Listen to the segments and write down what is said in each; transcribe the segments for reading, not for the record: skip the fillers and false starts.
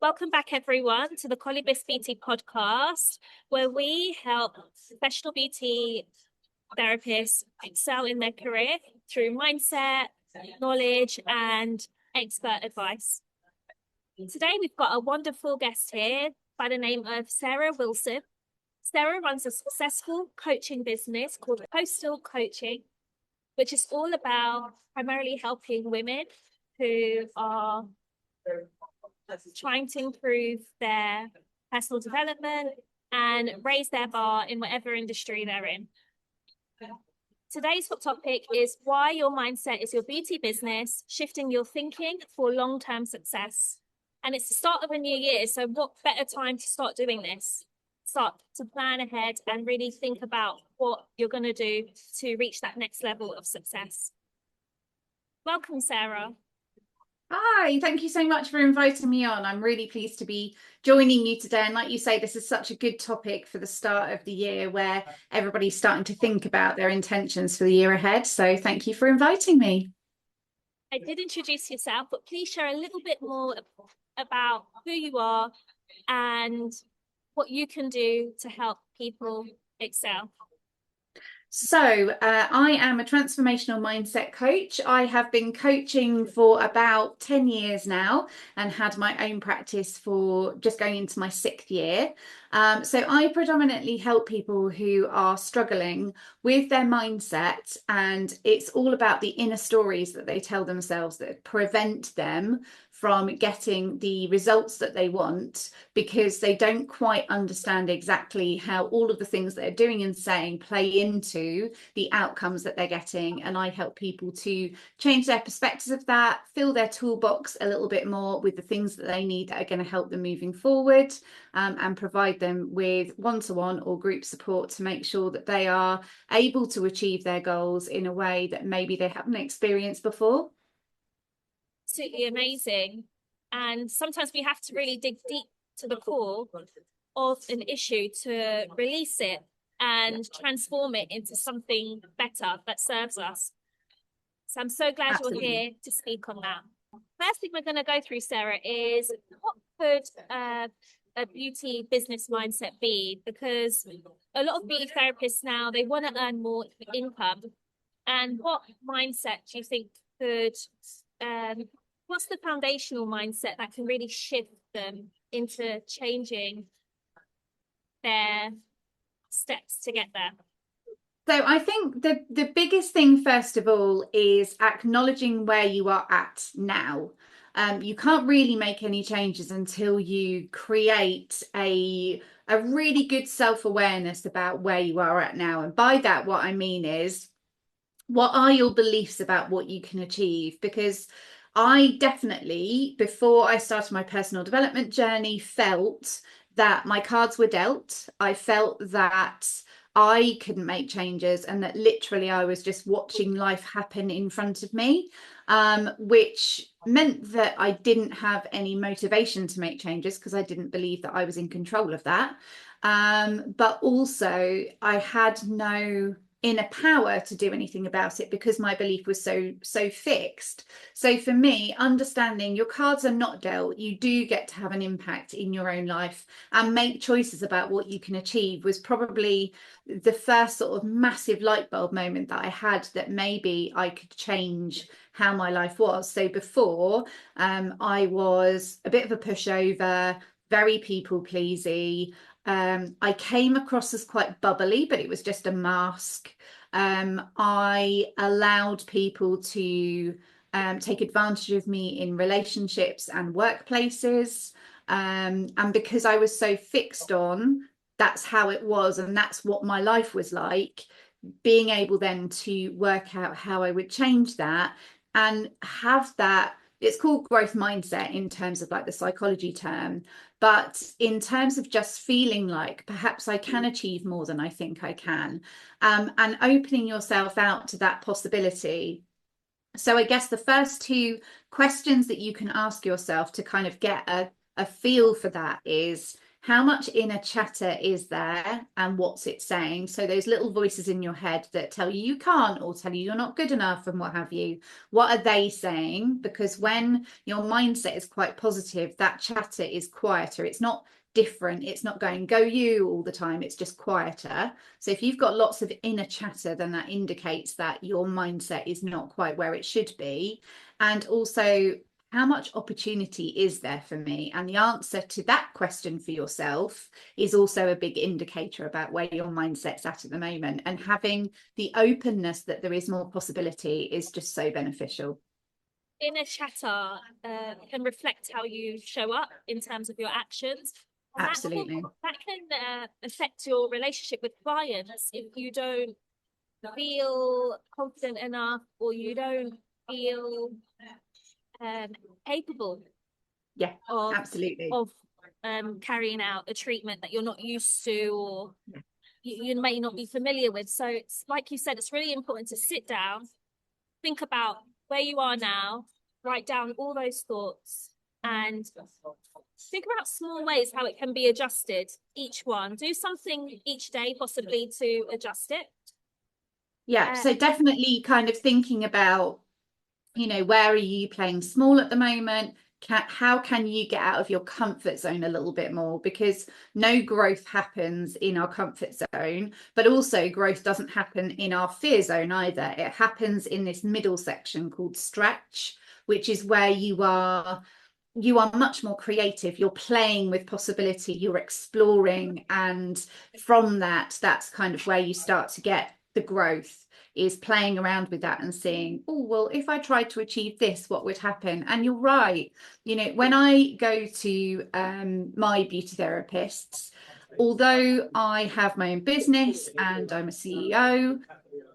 Welcome back, everyone, to the Colibus Beauty podcast, where we help professional beauty therapists excel in their career through mindset, knowledge, and expert advice. Today, we've got a wonderful guest here by the name of Sarah Wilson. Sarah runs a successful coaching business called Postal Coaching, which is all about primarily helping women who are trying to improve their personal development and raise their bar in whatever industry they're in. Today's hot topic is why your mindset is your beauty business, shifting your thinking for long-term success. And it's the start of a new year, so what better time to start doing this? Start to plan ahead and really think about what you're going to do to reach that next level of success. Welcome, Sarah. Hi, thank you so much for inviting me on. I'm really pleased to be joining you today. And like you say, this is such a good topic for the start of the year where everybody's starting to think about their intentions for the year ahead. So thank you for inviting me. I did introduce yourself, but please share a little bit more about who you are and what you can do to help people excel. So I am a transformational mindset coach. I have been coaching for about 10 years now and had my own practice for just going into my 6th year. So I predominantly help people who are struggling with their mindset, and it's all about the inner stories that they tell themselves that prevent them from getting the results that they want, because they don't quite understand exactly how all of the things they're doing and saying play into the outcomes that they're getting. And I help people to change their perspectives of that, fill their toolbox a little bit more with the things that they need that are going to help them moving forward, and provide them with one-to-one or group support to make sure that they are able to achieve their goals in a way that maybe they haven't experienced before. Absolutely amazing. And sometimes we have to really dig deep to the core of an issue to release it and transform it into something better that serves us. So I'm so glad Absolutely. You're here to speak on that. First thing we're going to go through, Sarah, is what could a beauty business mindset be? Because a lot of beauty therapists now, they want to earn more income. And what mindset do you think could what's the foundational mindset that can really shift them into changing their steps to get there? So I think the biggest thing, first of all, is acknowledging where you are at now. You can't really make any changes until you create a really good self-awareness about where you are at now. And by that, what I mean is, what are your beliefs about what you can achieve? Because I definitely, before I started my personal development journey, felt that my cards were dealt. I felt that I couldn't make changes and that literally I was just watching life happen in front of me, which meant that I didn't have any motivation to make changes because I didn't believe that I was in control of that. But also I had no inner power to do anything about it because my belief was so fixed. So for me, understanding your cards are not dealt, you do get to have an impact in your own life and make choices about what you can achieve, was probably the first sort of massive light bulb moment that I had, that maybe I could change how my life was. So before, I was a bit of a pushover, very people pleasy. I came across as quite bubbly, but it was just a mask. I allowed people to take advantage of me in relationships and workplaces. And because I was so fixed on that's how it was and that's what my life was like, being able then to work out how I would change that and have that, it's called growth mindset in terms of like the psychology term, but in terms of just feeling like perhaps I can achieve more than I think I can, and opening yourself out to that possibility. So I guess the first 2 questions that you can ask yourself to kind of get a feel for that is, how much inner chatter is there and what's it saying? So those little voices in your head that tell you you can't, or tell you you're not good enough and what have you, what are they saying? Because when your mindset is quite positive, that chatter is quieter. It's not different. It's not going go you all the time. It's just quieter. So if you've got lots of inner chatter, then that indicates that your mindset is not quite where it should be. And also, how much opportunity is there for me? And the answer to that question for yourself is also a big indicator about where your mindset's at the moment. And having the openness that there is more possibility is just so beneficial. Inner chatter can reflect how you show up in terms of your actions. And Absolutely. that can affect your relationship with clients if you don't feel confident enough, or you don't feel capable Yeah, of absolutely. of carrying out a treatment that you're not used to, or you may not be familiar with. So it's like you said, it's really important to sit down, think about where you are now, write down all those thoughts, and think about small ways how it can be adjusted. Each one, do something each day possibly to adjust it. Yeah, so definitely kind of thinking about, where are you playing small at the moment? How can you get out of your comfort zone a little bit more? Because no growth happens in our comfort zone, but also growth doesn't happen in our fear zone either. It happens in this middle section called stretch, which is where you are much more creative. You're playing with possibility, you're exploring, and from that's kind of where you start to get the growth, is playing around with that and seeing, oh well, if I tried to achieve this, what would happen? And you're right, when I go to my beauty therapists, although I have my own business and I'm a CEO,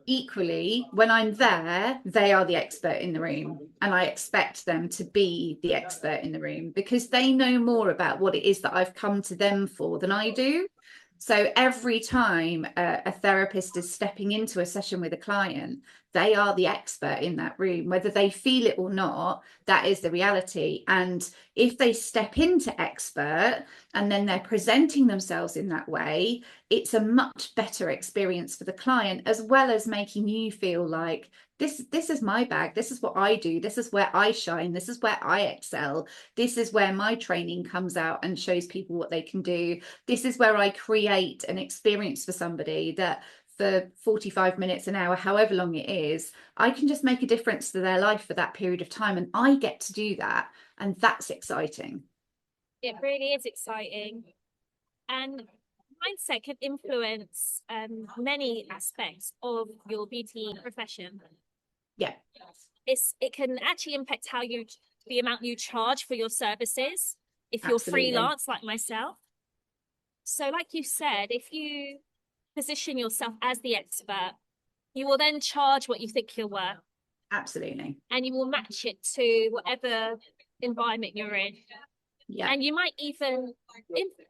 equally, when I'm there, they are the expert in the room, and I expect them to be the expert in the room because they know more about what it is that I've come to them for than I do. So every time a therapist is stepping into a session with a client, they are the expert in that room, whether they feel it or not. That is the reality. And if they step into expert and then they're presenting themselves in that way, it's a much better experience for the client, as well as making you feel like this is my bag, this is what I do, this is where I shine, this is where I excel, this is where my training comes out and shows people what they can do, this is where I create an experience for somebody that for 45 minutes, an hour, however long it is, I can just make a difference to their life for that period of time, and I get to do that, and that's exciting. It really is exciting. And mindset can influence many aspects of your beauty profession. Yeah, It can actually impact the amount you charge for your services if you're absolutely. freelance like myself. So like you said, if you position yourself as the expert, you will then charge what you think you're worth, Absolutely. and you will match it to whatever environment you're in. Yeah. And you might even,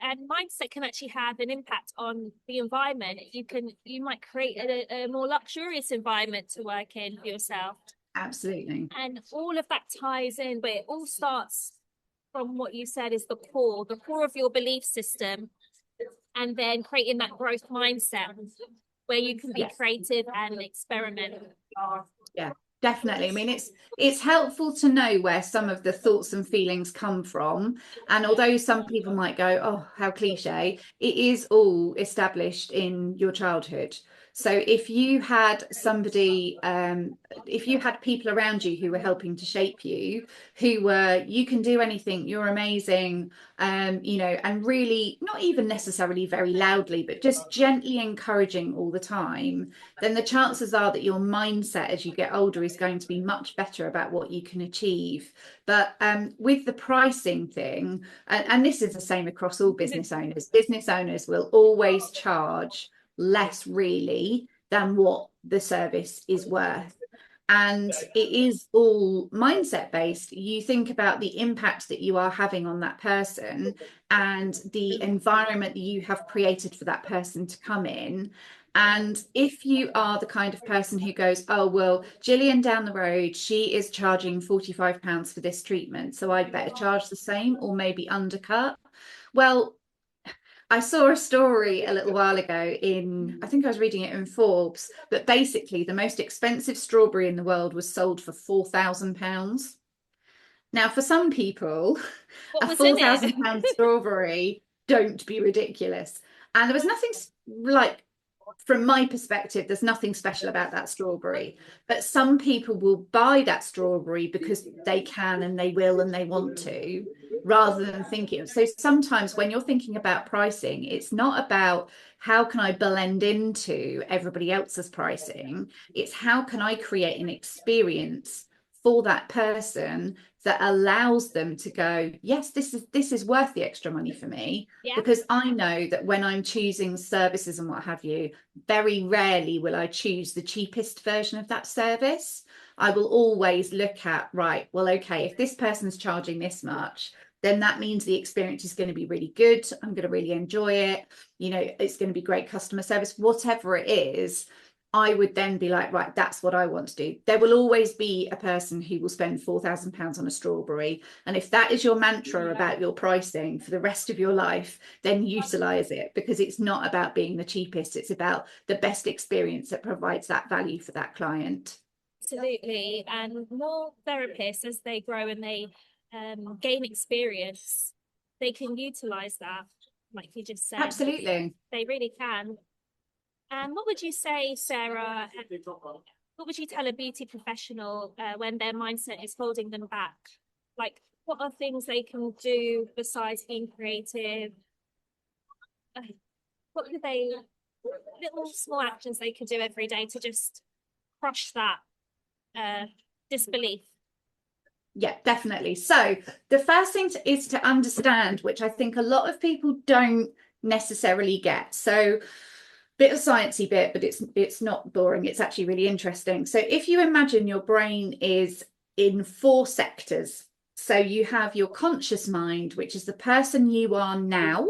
and mindset can actually have an impact on the environment. You might create a more luxurious environment to work in for yourself. Absolutely. And all of that ties in, but it all starts from what you said is the core of your belief system, and then creating that growth mindset where you can be creative and experiment. Yeah, definitely. I mean, it's helpful to know where some of the thoughts and feelings come from. And although some people might go, oh, how cliche, it is all established in your childhood. So if you had if you had people around you who were helping to shape you, who were, you can do anything, you're amazing, and really not even necessarily very loudly, but just gently encouraging all the time, then the chances are that your mindset as you get older is going to be much better about what you can achieve. But with the pricing thing, and this is the same across all business owners will always charge less really than what the service is worth. And it is all mindset based. You think about the impact that you are having on that person and the environment that you have created for that person to come in. And if you are the kind of person who goes, oh, well, Gillian down the road, she is charging £45 for this treatment, so I'd better charge the same or maybe undercut. Well, I saw a story a little while ago I think I was reading it in Forbes, that basically the most expensive strawberry in the world was sold for £4,000. Now, for some people, What a was in £4,000 it? strawberry, don't be ridiculous. And there was nothing like, from my perspective, there's nothing special about that strawberry. But some people will buy that strawberry because they can and they will and they want to, rather than thinking. So sometimes when you're thinking about pricing, it's not about how can I blend into everybody else's pricing. It's how can I create an experience for that person that allows them to go, yes, this is worth the extra money for me. Yeah, Because I know that when I'm choosing services and what have you, very rarely will I choose the cheapest version of that service. I will always look at, right, well, okay, if this person's charging this much, then that means the experience is going to be really good. I'm going to really enjoy it. It's going to be great customer service, whatever it is. I would then be like, right, that's what I want to do. There will always be a person who will spend £4,000 on a strawberry. And if that is your mantra about your pricing for the rest of your life, then utilize it, because it's not about being the cheapest. It's about the best experience that provides that value for that client. absolutely. And more therapists, as they grow and they gain experience, they can utilize that, like you just said. Absolutely. They really can. And what would you say, Sarah? What would you tell a beauty professional when their mindset is holding them back? Like, what are things they can do besides being creative? Uh, What could they, little small actions they could do every day to just crush that uh, disbelief? Yeah, definitely. So the first thing is to understand, which I think a lot of people don't necessarily get. So bit of sciencey bit, but it's not boring. It's actually really interesting. So if you imagine your brain is in four sectors. So you have your conscious mind, which is the person you are now,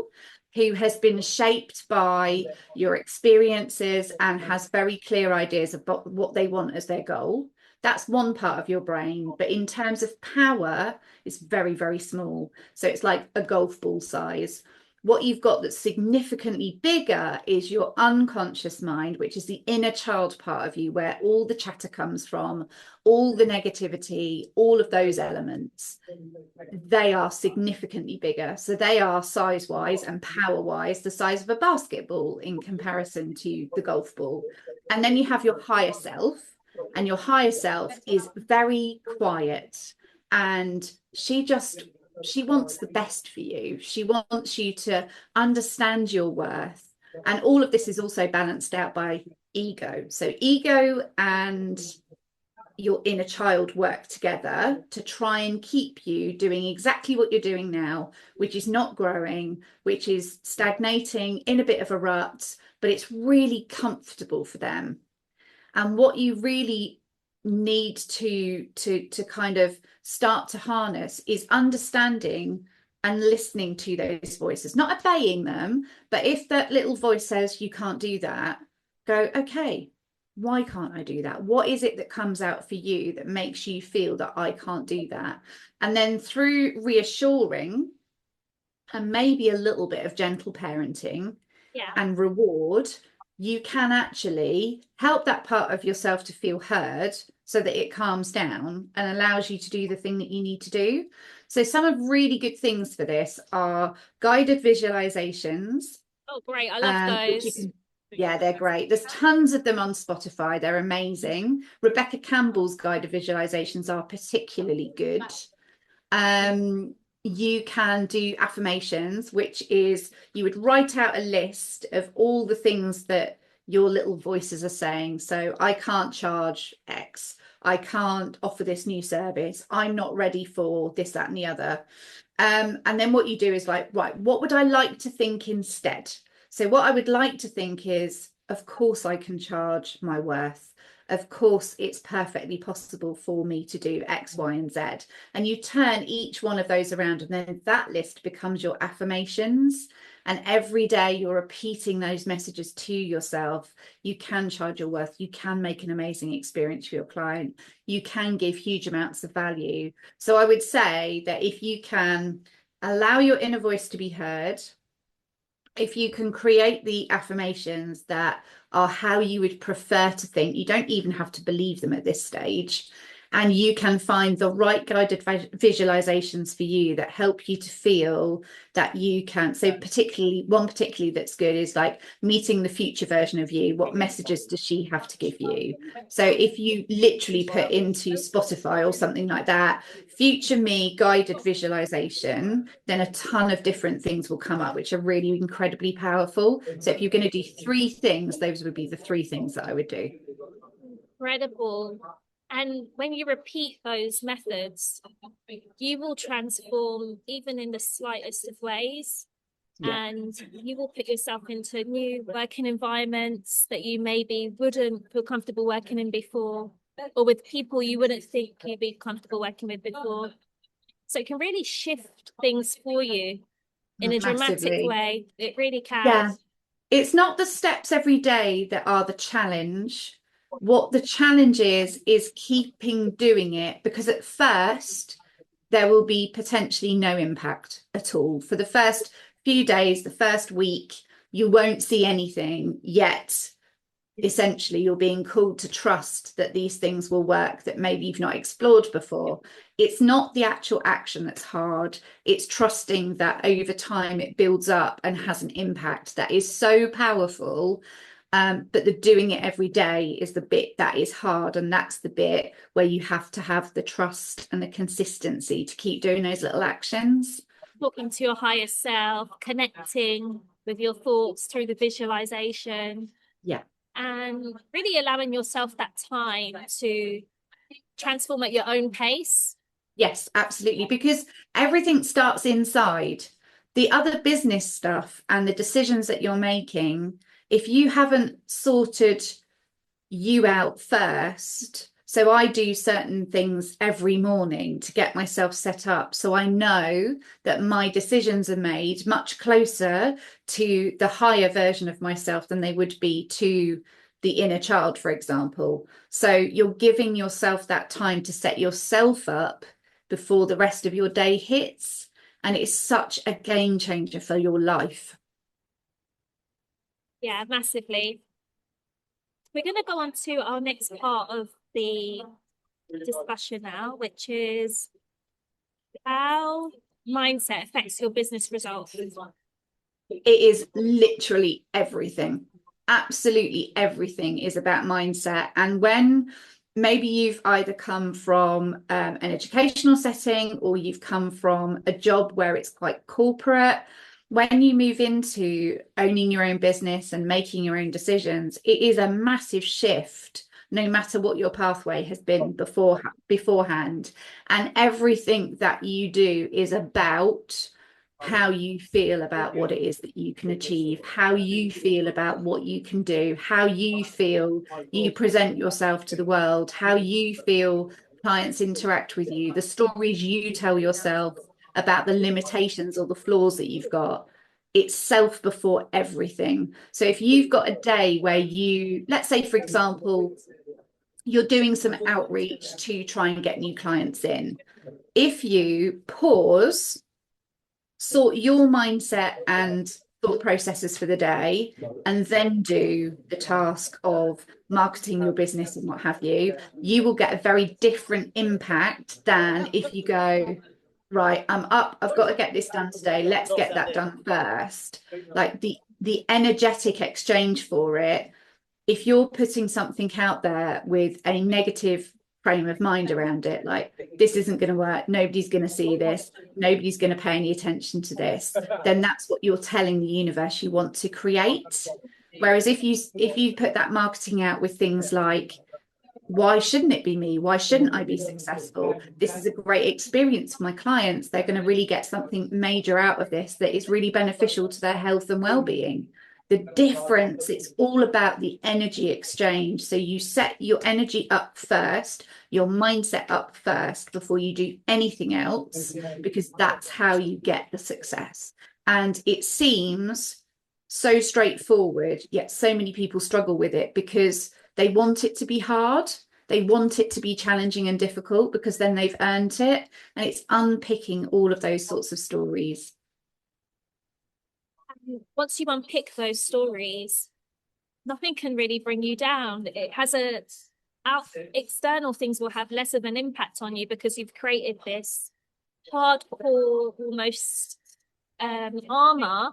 who has been shaped by your experiences and has very clear ideas about what they want as their goal. That's one part of your brain, but in terms of power, it's very, very small. So it's like a golf ball size. What you've got that's significantly bigger is your unconscious mind, which is the inner child part of you, where all the chatter comes from, all the negativity, all of those elements. They are significantly bigger. So they are size wise and power wise the size of a basketball in comparison to the golf ball. And then you have your higher self, and your higher self is very quiet, and she wants the best for you. She wants you to understand your worth. And all of this is also balanced out by ego. So ego and your inner child work together to try and keep you doing exactly what you're doing now, which is not growing, which is stagnating in a bit of a rut, but it's really comfortable for them. And what you really need to kind of start to harness is understanding and listening to those voices, not obeying them, but if that little voice says you can't do that, go, okay, why can't I do that? What is it that comes out for you that makes you feel that I can't do that? And then through reassuring and maybe a little bit of gentle parenting Yeah, and reward, you can actually help that part of yourself to feel heard, so that it calms down and allows you to do the thing that you need to do. So some of really good things for this are guided visualizations, oh, great. I love which you those. can, yeah, they're great. There's tons of them on Spotify. They're amazing. Rebecca Campbell's guided visualizations are particularly good. Um, you can do affirmations, which is you would write out a list of all the things that your little voices are saying. So I can't charge X. I can't offer this new service. I'm not ready for this, that, and the other. And then what you do is like, right, what would I like to think instead? So what I would like to think is, of course, I can charge my worth. Of course, it's perfectly possible for me to do X, Y, and Z. And you turn each one of those around, and then that list becomes your affirmations. And every day you're repeating those messages to yourself. You can charge your worth. You can make an amazing experience for your client. You can give huge amounts of value. So I would say that if you can allow your inner voice to be heard, if you can create the affirmations that are how you would prefer to think, you don't even have to believe them at this stage. And you can find the right guided visualizations for you that help you to feel that you can. So particularly that's good is like meeting the future version of you. What messages does she have to give you? So if you literally put into Spotify or something like that, future me guided visualization, then a ton of different things will come up, which are really incredibly powerful. So if you're going to do 3 things, those would be the 3 things that I would do. Incredible. And when you repeat those methods, you will transform even in the slightest of ways. Yeah. And you will put yourself into new working environments that you maybe wouldn't feel comfortable working in before, or with people you wouldn't think you'd be comfortable working with before. So it can really shift things for you in a dramatic Massively. way. It really can. Yeah. It's not the steps every day that are the challenge. What the challenge is keeping doing it, because at first there will be potentially no impact at all. For the first few days, the first week, you won't see anything yet. Essentially, you're being called to trust that these things will work that maybe you've not explored before. It's not the actual action that's hard. It's trusting that over time it builds up and has an impact that is so powerful. But the doing it every day is the bit that is hard. And that's the bit where you have to have the trust and the consistency to keep doing those little actions. Talking to your higher self, connecting with your thoughts through the visualization, Yeah. and really allowing yourself that time to transform at your own pace. Yes, absolutely. Because everything starts inside. The other business stuff and the decisions that you're making, if you haven't sorted you out first. So I do certain things every morning to get myself set up. So I know that my decisions are made much closer to the higher version of myself than they would be to the inner child, for example. So you're giving yourself that time to set yourself up before the rest of your day hits. And it's such a game changer for your life. Yeah, massively. We're going to go on to our next part of the discussion now, which is how mindset affects your business results. It is literally everything. Absolutely everything is about mindset. And when maybe you've either come from an educational setting or you've come from a job where it's quite corporate, when you move into owning your own business and making your own decisions, it is a massive shift no matter what your pathway has been beforehand. And everything that you do is about how you feel about what it is that you can achieve, how you feel about what you can do, how you feel you present yourself to the world, how you feel clients interact with you, the stories you tell yourself about the limitations or the flaws that you've got. It's self before everything. So if you've got a day where you, let's say, for example, you're doing some outreach to try and get new clients in, if you pause, sort your mindset and thought processes for the day, and then do the task of marketing your business and what have you, you will get a very different impact than if you go, right, I'm up, I've got to get this done today, let's get that done first. Like the energetic exchange for it, if you're putting something out there with a negative frame of mind around it, like this isn't going to work, nobody's going to see this, nobody's going to pay any attention to this, then that's what you're telling the universe you want to create. Whereas if you put that marketing out with things like, why shouldn't it be me? Why shouldn't I be successful? This is a great experience for my clients. They're going to really get something major out of this that is really beneficial to their health and well-being. The difference, it's all about the energy exchange. So you set your energy up first, your mindset up first before you do anything else, because that's how you get the success. And it seems so straightforward, yet so many people struggle with it because they want it to be hard. They want it to be challenging and difficult because then they've earned it. And it's unpicking all of those sorts of stories. Once you unpick those stories, nothing can really bring you down. It has a out external things will have less of an impact on you because you've created this hardcore almost armor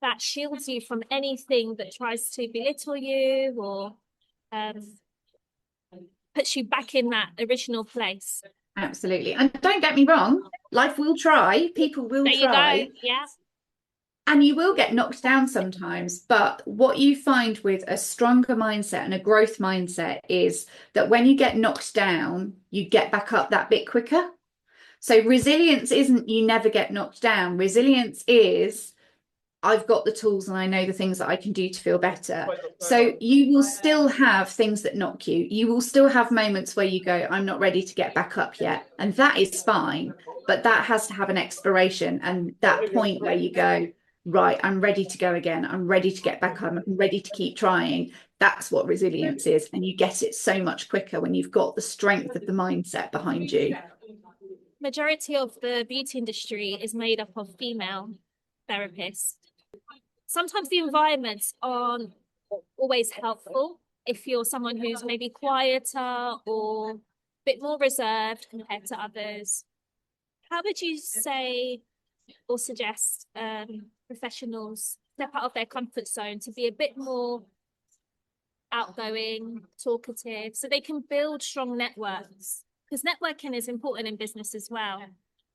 that shields you from anything that tries to belittle you or um, puts you back in that original place. Absolutely. And don't get me wrong, life will try, people will There you go. try, Yeah. and you will get knocked down sometimes. But what you find with a stronger mindset and a growth mindset is that when you get knocked down, you get back up that bit quicker. So resilience isn't you never get knocked down. Resilience is I've got the tools and I know the things that I can do to feel better. So you will still have things that knock you. You will still have moments where you go, I'm not ready to get back up yet. And that is fine. But that has to have an expiration. And that point where you go, right, I'm ready to go again. I'm ready to get back up. I'm ready to keep trying. That's what resilience is. And you get it so much quicker when you've got the strength of the mindset behind you. Majority of the beauty industry is made up of female therapists. Sometimes the environments aren't always helpful if you're someone who's maybe quieter or a bit more reserved compared to others. How would you say or suggest professionals step out of their comfort zone to be a bit more outgoing, talkative, so they can build strong networks? Because networking is important in business as well.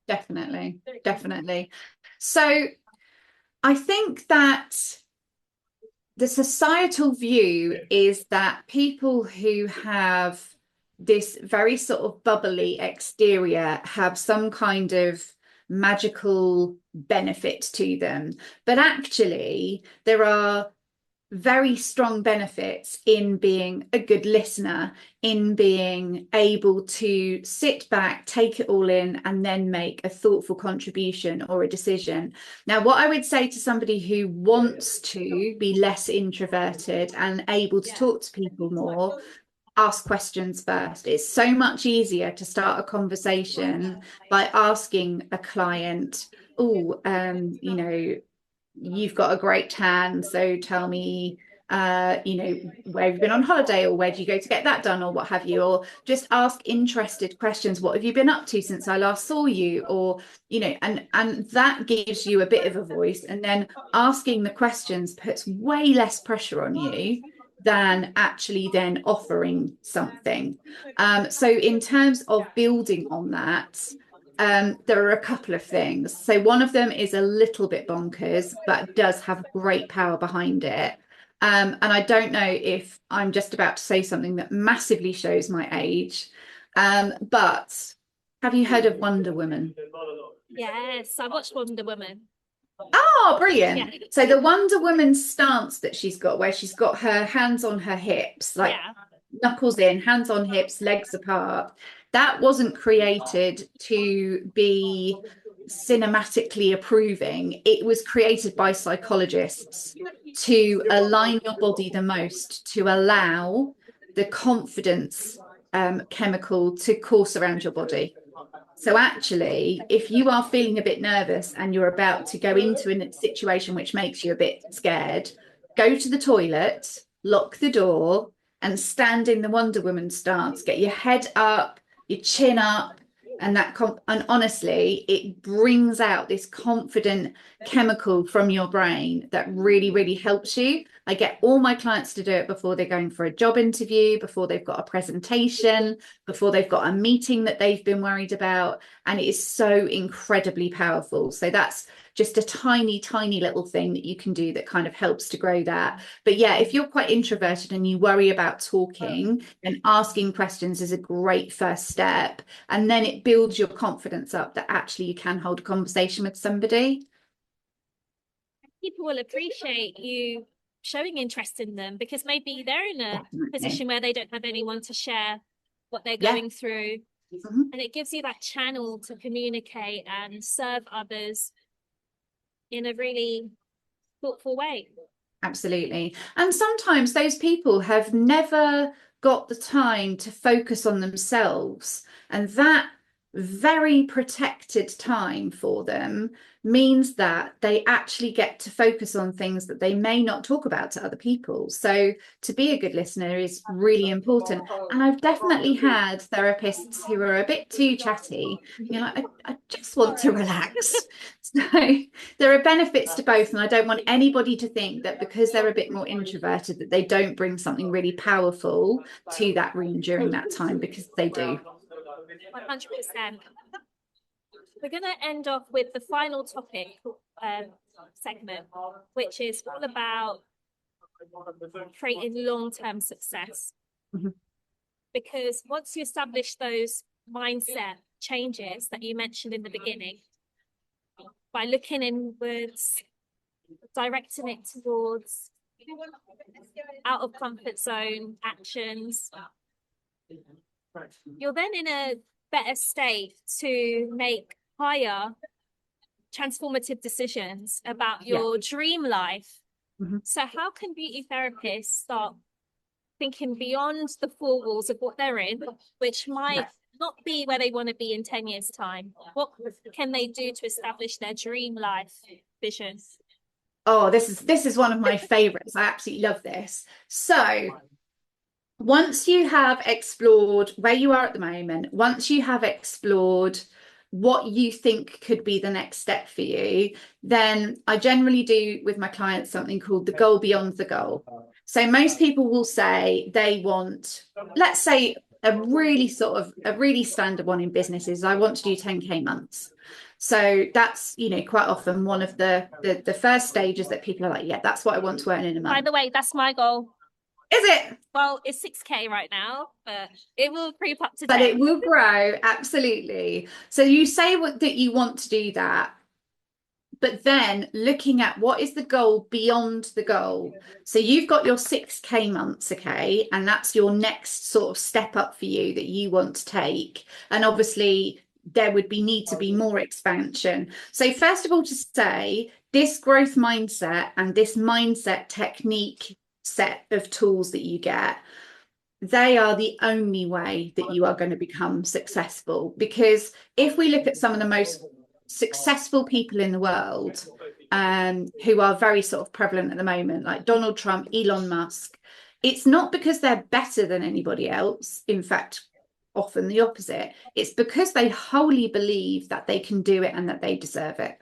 Definitely, definitely. So I think that the societal view is that people who have this very sort of bubbly exterior have some kind of magical benefit to them. But actually, there are very strong benefits in being a good listener, in being able to sit back, take it all in, and then make a thoughtful contribution or a decision. Now, what I would say to somebody who wants to be less introverted and able to talk to people more, ask questions first. It's so much easier to start a conversation by asking a client, oh, you've got a great tan, so tell me where have you been on holiday, or where do you go to get that done, or what have you, or just ask interested questions. What have you been up to since I last saw you? Or and that gives you a bit of a voice, and then asking the questions puts way less pressure on you than actually then offering something. So in terms of building on that, there are a couple of things. So one of them is a little bit bonkers, but does have great power behind it. And I don't know if I'm just about to say something that massively shows my age, but have you heard of Wonder Woman? Yes, I watched Wonder Woman. Oh, brilliant. Yeah. So the Wonder Woman stance that she's got, where she's got her hands on her hips, like Yeah. knuckles in, hands on hips, legs apart, that wasn't created to be cinematically approving. It was created by psychologists to align your body the most, to allow the confidence chemical to course around your body. So actually, if you are feeling a bit nervous and you're about to go into a situation which makes you a bit scared, go to the toilet, lock the door, and stand in the Wonder Woman stance. Get your head up, your chin up, and and honestly, it brings out this confident chemical from your brain that really, really helps you. I get all my clients to do it before they're going for a job interview, before they've got a presentation, before they've got a meeting that they've been worried about. And it is so incredibly powerful. So that's just a tiny, tiny little thing that you can do that kind of helps to grow that. But yeah, if you're quite introverted and you worry about talking, then asking questions is a great first step. And then it builds your confidence up that actually you can hold a conversation with somebody. People will appreciate you showing interest in them because maybe they're in a position where they don't have anyone to share what they're going through. Mm-hmm. And it gives you that channel to communicate and serve others in a really thoughtful way. Absolutely. And sometimes those people have never got the time to focus on themselves. And that very protected time for them means that they actually get to focus on things that they may not talk about to other people. So to be a good listener is really important. And I've definitely had therapists who are a bit too chatty. You're like, I just want to relax. So there are benefits to both. And I don't want anybody to think that because they're a bit more introverted, that they don't bring something really powerful to that room during that time, because they do. 100%. We're going to end off with the final topic segment, which is all about creating long-term success. Mm-hmm. Because once you establish those mindset changes that you mentioned in the beginning, by looking inwards, directing it towards out of comfort zone actions, you're then in a better state to make higher transformative decisions about your dream life. Mm-hmm. So how can beauty therapists start thinking beyond the four walls of what they're in, which might not be where they want to be in 10 years' time? What can they do to establish their dream life vision? Oh, this is one of my favorites. I absolutely love this. So once you have explored where you are at the moment, once you have explored what you think could be the next step for you, then I generally do with my clients something called the goal beyond the goal. So most people will say they want, let's say, a really standard one in business is I want to do 10K months. So that's, quite often one of the first stages that people are like, yeah, that's what I want to earn in a month. By the way, that's my goal. Is it? Well, it's 6K right now, but it will creep up to 10. But it will grow, absolutely. So you say that you want to do that, but then looking at what is the goal beyond the goal. So you've got your 6K months, okay, and that's your next sort of step up for you that you want to take. And obviously there would need to be more expansion. So first of all, to say this growth mindset and this mindset technique set of tools that you get, they are the only way that you are going to become successful. Because if we look at some of the most successful people in the world, who are very sort of prevalent at the moment, like Donald Trump, Elon Musk, it's not because they're better than anybody else. In fact, often the opposite. It's because they wholly believe that they can do it and that they deserve it.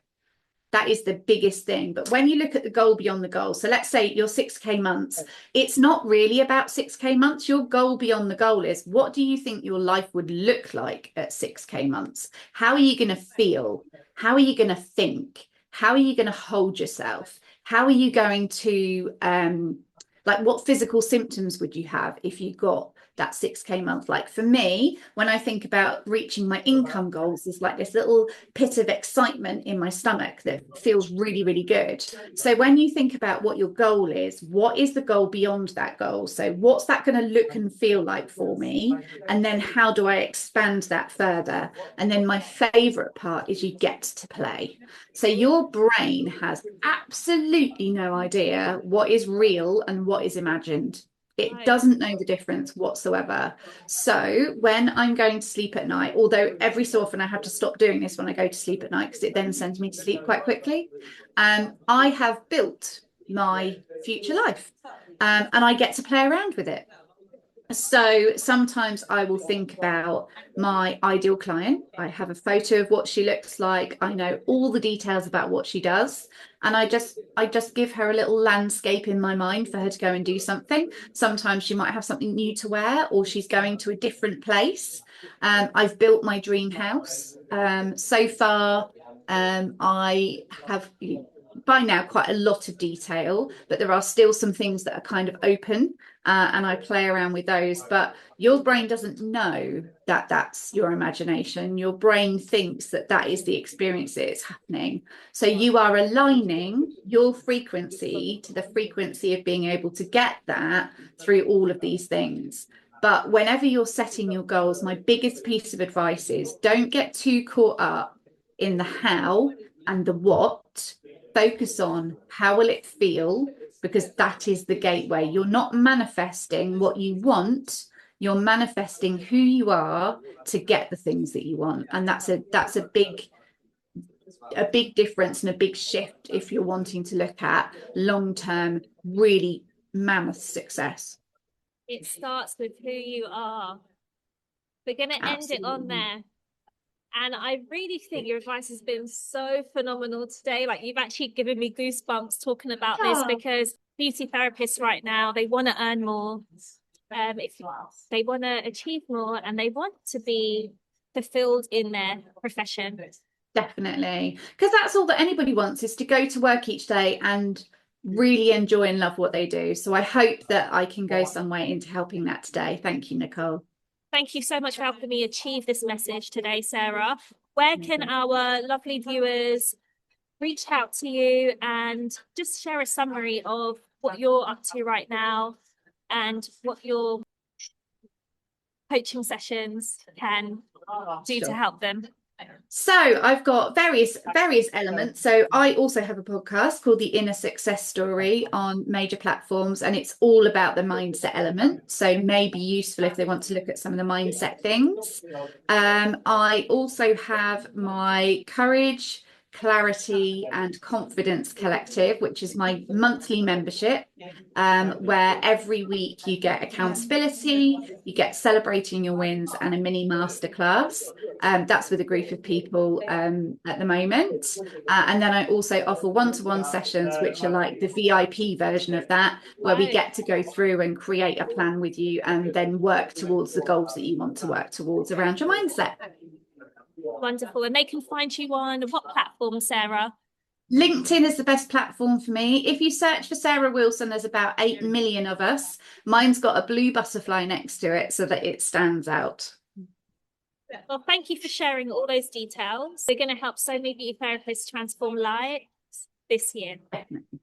That is the biggest thing. But when you look at the goal beyond the goal, so let's say your 6K months, it's not really about 6K months. Your goal beyond the goal is, what do you think your life would look like at 6K months? How are you going to feel? How are you going to think? How are you going to hold yourself? How are you going to, like, what physical symptoms would you have if you got that 6K month? Like for me, when I think about reaching my income goals, there's like this little pit of excitement in my stomach that feels really, really good. So when you think about what your goal is, what is the goal beyond that goal? So what's that going to look and feel like for me? And then how do I expand that further? And then my favorite part is you get to play. So your brain has absolutely no idea what is real and what is imagined. It doesn't know the difference whatsoever. So when I'm going to sleep at night, although every so often I have to stop doing this when I go to sleep at night because it then sends me to sleep quite quickly, I have built my future life, and I get to play around with it. So sometimes I will think about my ideal client. I have a photo of what she looks like. I know all the details about what she does. And I just give her a little landscape in my mind for her to go and do something. Sometimes she might have something new to wear, or she's going to a different place. I've built my dream house. So far, I have by now quite a lot of detail, but there are still some things that are kind of open. And I play around with those, but your brain doesn't know that that's your imagination. Your brain thinks that that is the experience that is happening. So you are aligning your frequency to the frequency of being able to get that through all of these things. But whenever you're setting your goals, my biggest piece of advice is don't get too caught up in the how and the what. Focus on how will it feel, because that is the gateway. You're not manifesting what you want, you're manifesting who you are to get the things that you want. And that's a big difference and a big shift if you're wanting to look at long-term, really mammoth success. It starts with who you are. We're going to end it on Absolutely. there. And I really think your advice has been so phenomenal today. Like, you've actually given me goosebumps talking about this, Oh, because beauty therapists right now, they want to earn more. If they want to achieve more, and they want to be fulfilled in their profession. definitely. Because that's all that anybody wants, is to go to work each day and really enjoy and love what they do. So I hope that I can go some way into helping that today. Thank you, Nicole. Thank you so much for helping me achieve this message today, Sarah. Where can our lovely viewers reach out to you and just share a summary of what you're up to right now and what your coaching sessions can do to help them? So I've got various elements. So I also have a podcast called The Inner Success Story on major platforms, and it's all about the mindset element. So maybe useful if they want to look at some of the mindset things. I also have my Courage, Clarity and Confidence Collective, which is my monthly membership, where every week you get accountability, you get celebrating your wins and a mini masterclass. That's with a group of people at the moment. And then I also offer one-to-one sessions, which are like the VIP version of that, where we get to go through and create a plan with you and then work towards the goals that you want to work towards around your mindset. Wonderful. And they can find you on what platform, Sarah? LinkedIn is the best platform for me. If you search for Sarah Wilson, there's about 8 million of us. Mine's got a blue butterfly next to it so that it stands out. Well, thank you for sharing all those details. We're going to help so many beauty therapists transform lives this year. Definitely.